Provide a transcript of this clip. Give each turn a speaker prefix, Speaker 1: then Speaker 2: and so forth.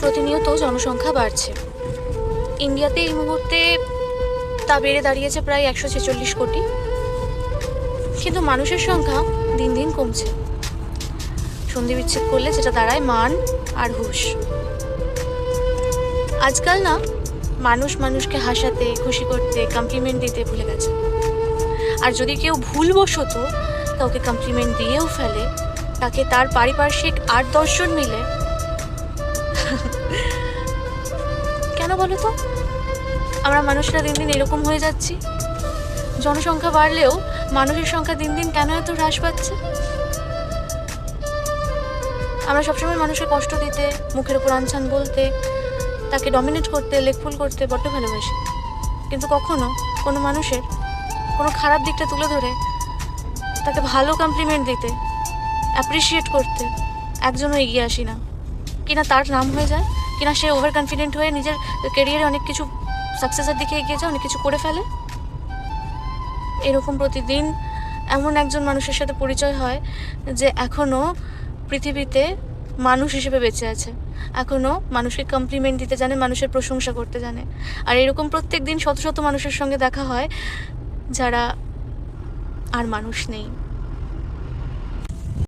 Speaker 1: প্রতিনিয়ত জনসংখ্যা বাড়ছে। ইন্ডিয়াতে এই মুহূর্তে তা বেড়ে দাঁড়িয়েছে প্রায় 146 কোটি, কিন্তু মানুষের সংখ্যা দিন দিন কমছে। সন্ধি বিচ্ছেদ করলে যেটা দাঁড়ায় মান আর হুঁশ। আজকাল না মানুষ মানুষকে হাসাতে, খুশি করতে, কমপ্লিমেন্ট দিতে ভুলে গেছে। আর যদি কেউ ভুলবশত কাউকে কমপ্লিমেন্ট দিয়েও ফেলে, তাকে তার পারিপার্শ্বিক 8-10 জন মিলে কেন বলো তো আমরা মানুষরা দিন দিন এরকম হয়ে যাচ্ছি? জনসংখ্যা বাড়লেও মানুষের সংখ্যা দিন দিন কেন এত হ্রাস পাচ্ছে? আমরা সবসময় মানুষকে কষ্ট দিতে, মুখের উপর আনছান বলতে, তাকে ডমিনেট করতে, লেকফুল করতে বড্ড ভালোবাসি, কিন্তু কখনো কোনো মানুষের কোনো খারাপ দিকটা তুলে ধরে তাকে ভালো কমপ্লিমেন্ট দিতে, অ্যাপ্রিসিয়েট করতে একজনও এগিয়ে আসি না। কিনা তার নাম হয়ে যায়, কিনা সে ওভার কনফিডেন্ট হয়ে নিজের ক্যারিয়ারে অনেক কিছু সাকসেসের দিকে এগিয়ে যায়, অনেক কিছু করে ফেলে। এরকম প্রতিদিন এমন একজন মানুষের সাথে পরিচয় হয় যে এখনও পৃথিবীতে মানুষ হিসেবে বেঁচে আছে, এখনও মানুষকে কমপ্লিমেন্ট দিতে জানে, মানুষের প্রশংসা করতে জানে। আর এরকম প্রত্যেক দিন শত শত মানুষের সঙ্গে দেখা হয় যারা আর মানুষ নেই।